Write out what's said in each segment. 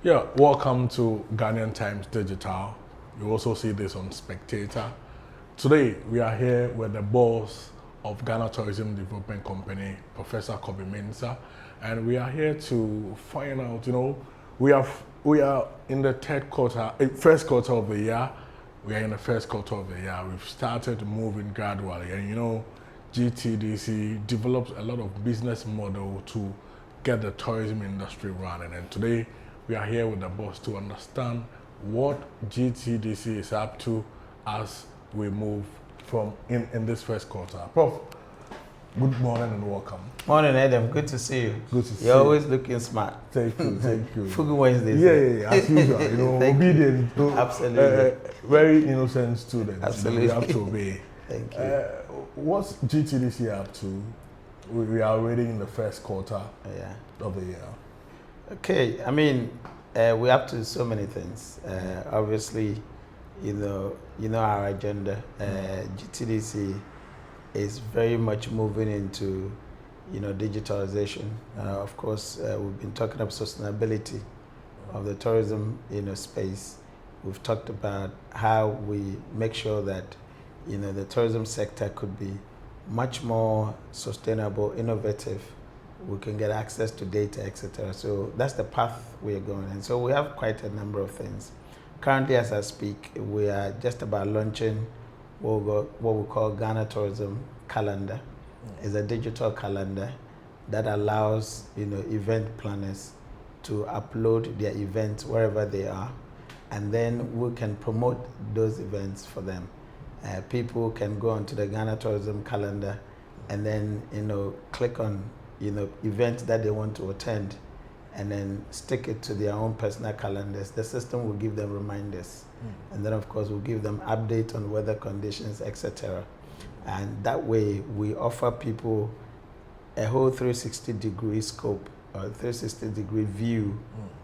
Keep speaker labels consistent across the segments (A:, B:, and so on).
A: Yeah, welcome to Ghanaian Times Digital. You also see this on Spectator. Today, we are here with the boss of Ghana Tourism Development Company, Professor Kobby Mensah, and we are here to find out, we are in the first quarter of the year. We are in the first quarter of the year. We've started moving gradually, and GTDC develops a lot of business model to get the tourism industry running. And today, we are here with the boss to understand what GTDC is up to as we move from in this first quarter. Prof, good morning and welcome.
B: Morning, Adam. Good to see you.
A: Good to see you.
B: You're always looking smart.
A: Thank you, thank you.
B: Fugu Wednesdays.
A: Yeah, as usual. Obedient.
B: Absolutely.
A: Very innocent student.
B: Absolutely.
A: You have to obey.
B: Thank you.
A: What's GTDC up to? We are already in the first quarter of the year.
B: Okay, I mean, we're up to so many things. Obviously, you know our agenda. GTDC is very much moving into, digitalization. Of course, we've been talking about sustainability of the tourism, space. We've talked about how we make sure that, the tourism sector could be much more sustainable, innovative. We can get access to data, etc. So that's the path we are going in. So we have quite a number of things. Currently, as I speak, we are just about launching what we call Ghana Tourism Calendar. It's a digital calendar that allows event planners to upload their events wherever they are, and then we can promote those events for them. People can go onto the Ghana Tourism Calendar and then click on events that they want to attend, and then stick it to their own personal calendars. The system will give them reminders, and then of course we'll give them update on weather conditions, etc. And that way we offer people a whole 360-degree scope or 360-degree view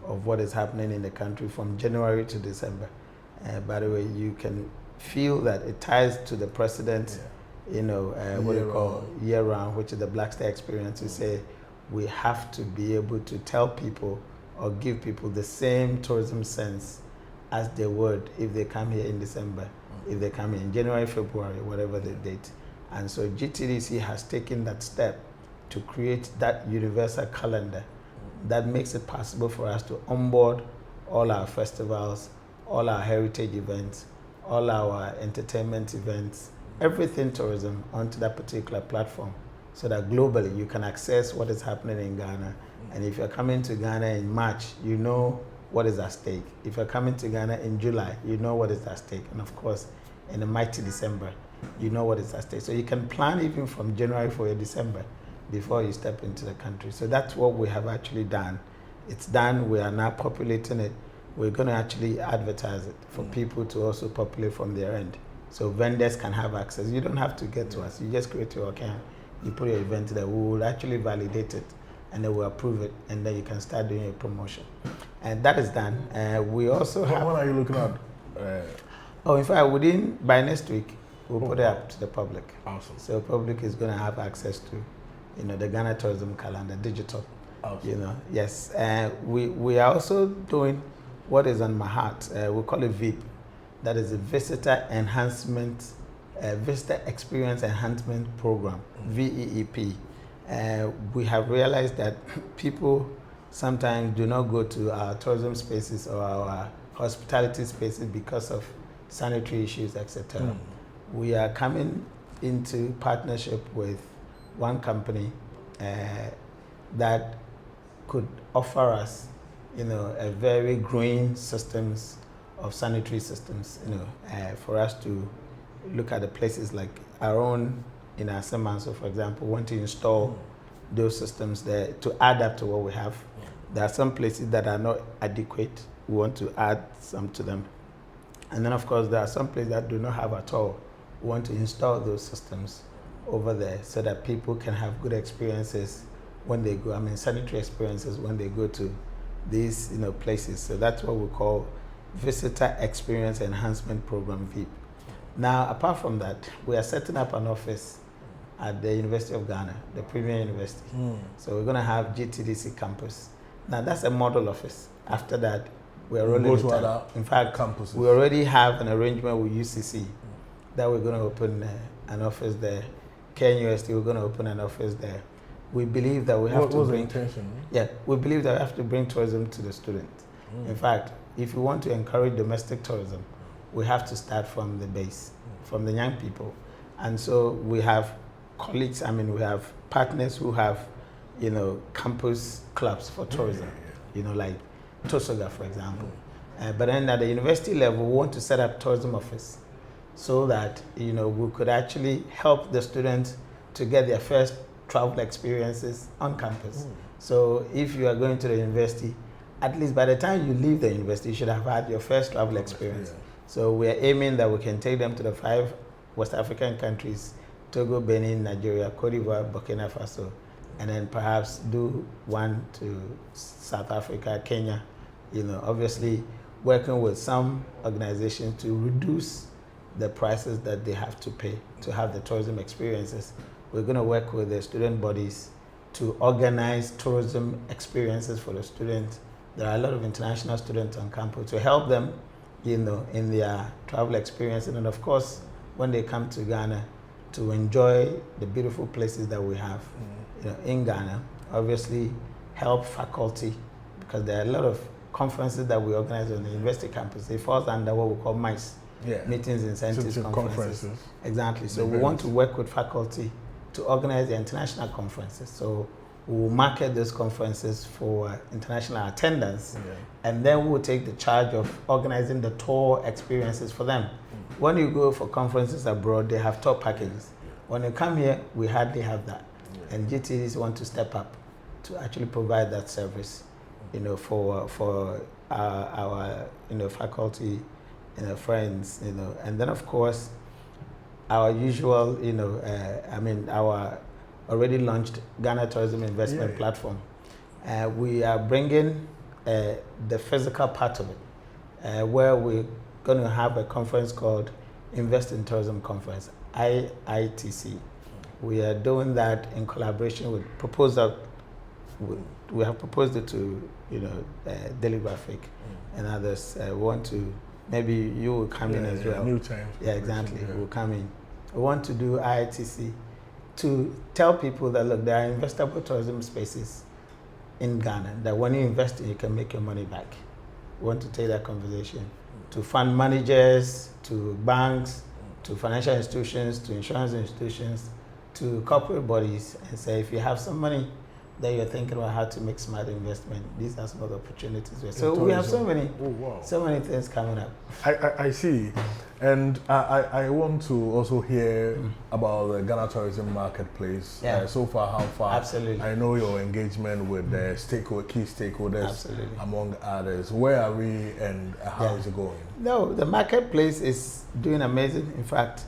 B: of what is happening in the country from January to December. By the way, you can feel that it ties to the president. What you call year-round, which is the Black Star experience. We say we have to be able to tell people or give people the same tourism sense as they would if they come here in December, if they come here in January, February, whatever the date. And so GTDC has taken that step to create that universal calendar that makes it possible for us to onboard all our festivals, all our heritage events, all our entertainment events, everything tourism onto that particular platform, so that globally you can access what is happening in Ghana. And if you're coming to Ghana in March, you know what is at stake. If you're coming to Ghana in July, you know what is at stake. And of course, in the mighty December, you know what is at stake. So you can plan even from January for your December before you step into the country. So that's what we have actually done. It's done. We are now populating it. We're going to actually advertise it for people to also populate from their end. So vendors can have access. You don't have to get to us. You just create your account. You put your event there. We will actually validate it, and then we'll approve it, and then you can start doing your promotion. And that is done. We also have...
A: When are you looking at?
B: In fact, by next week, we'll put it up to the public.
A: Awesome.
B: So the public is going to have access to, the Ghana Tourism Calendar, digital.
A: Awesome.
B: Yes. We are also doing what is on my heart. We call it VIP. That is a visitor experience enhancement program, VEEP. We have realized that people sometimes do not go to our tourism spaces or our hospitality spaces because of sanitary issues, etc. We are coming into partnership with one company that could offer us, a very green systems of sanitary systems, for us to look at the places like our own in our Semanso, for example, want to install those systems there to add up to what we have. There are some places that are not adequate. We want to add some to them. And then, of course, there are some places that do not have at all. We want to install those systems over there so that people can have good experiences when they go, sanitary experiences when they go to these, places. So that's what we call Visitor Experience Enhancement Program, VIP. Now, apart from that, we are setting up an office at the University of Ghana, the premier university. So we're going to have GTDC campus. Now that's a model office. After that, we're
A: You
B: rolling
A: go
B: it
A: to
B: out.
A: other
B: In fact,
A: campuses.
B: we already have an arrangement with UCC that we're going to open an office there. KNUST, we're going to open an office there. We believe that we have to
A: what's
B: bring.
A: the intention?
B: Yeah, we believe that we have to bring tourism to the students. In fact, if we want to encourage domestic tourism, we have to start from the base, from the young people. And so we have colleagues, we have partners who have, campus clubs for tourism, like Tosoga, for example. But then at the university level, we want to set up tourism office so that, we could actually help the students to get their first travel experiences on campus. So if you are going to the university, at least by the time you leave the university, you should have had your first travel experience. So we are aiming that we can take them to the 5 West African countries, Togo, Benin, Nigeria, Cote d'Ivoire, Burkina Faso, and then perhaps do one to South Africa, Kenya, obviously working with some organizations to reduce the prices that they have to pay to have the tourism experiences. We're going to work with the student bodies to organize tourism experiences for the students. There are a lot of international students on campus to help them, in their travel experience. And then of course, when they come to Ghana, to enjoy the beautiful places that we have in Ghana. Obviously, help faculty, because there are a lot of conferences that we organize on the university campus. They fall under what we call MICE, meetings, incentives, conferences. Exactly. So we want to work with faculty to organize the international conferences. So we'll market those conferences for international attendance, and then we'll take the charge of organizing the tour experiences for them. When you go for conferences abroad, they have tour packages. When you come here, we hardly have that. And GTDs want to step up to actually provide that service, for our faculty, friends, and then of course, our usual, our already launched Ghana Tourism Investment Platform. We are bringing the physical part of it, where we're going to have a conference called Invest in Tourism Conference, IITC. We are doing that in collaboration with we have proposed it to Daily Graphic and others. Maybe you will come in as well.
A: New Times.
B: Yeah, exactly. We'll come in. We want to do IITC to tell people that, look, there are investable tourism spaces in Ghana that when you invest in, you can make your money back. We want to take that conversation to fund managers, to banks, to financial institutions, to insurance institutions, to corporate bodies, and say, if you have some money that you're thinking about how to make smart investment, these are some of the opportunities. So we have so many things coming up.
A: I see. And I want to also hear about the Ghana Tourism Marketplace. So far, how far?
B: Absolutely.
A: I know your engagement with the key stakeholders, among others. Where are we and how is it going?
B: No, the marketplace is doing amazing. In fact,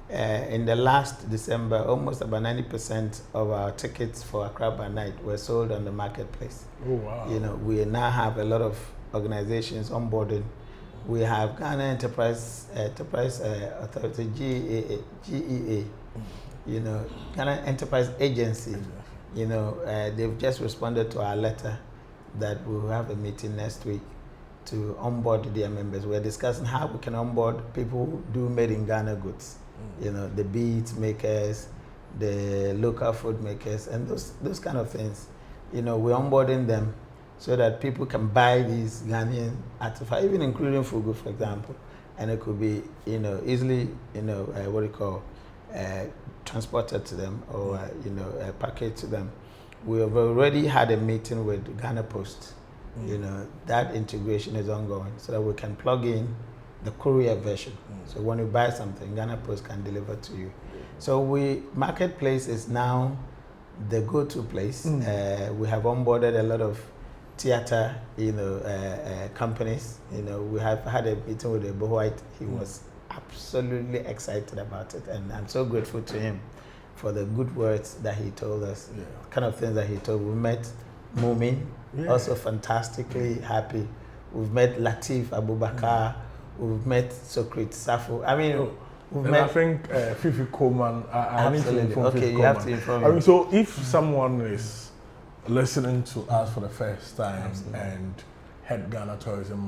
B: in the last December, almost about 90% of our tickets for Accra by night were sold on the marketplace.
A: Oh, wow.
B: We now have a lot of organizations onboarding. We have Ghana Enterprise Authority, GEA, Ghana Enterprise Agency. They've just responded to our letter that we will have a meeting next week to onboard their members. We're discussing how we can onboard people who do made in Ghana goods. The beads makers, the local food makers, and those kind of things. We're onboarding them so that people can buy these Ghanaian artifacts, even including fugu, for example, and it could be, easily, transported to them or, packaged to them. We have already had a meeting with Ghana Post. That integration is ongoing so that we can plug in the courier version. So when you buy something, Ghana Post can deliver to you. So Marketplace is now the go-to place. We have onboarded a lot of theater, companies. We have had a meeting with Ebo White. He was absolutely excited about it, and I'm so grateful to him for the good words that he told us, kind of things that he told. We met Mumin, also fantastically happy. We've met Latif Abubakar. We've met Socrates Safo.
A: I think Fifi Coleman. I need to inform Fifi
B: you
A: Coleman.
B: have to inform me.
A: So if someone is listening to us for the first time
B: Absolutely.
A: and head Ghana Tourism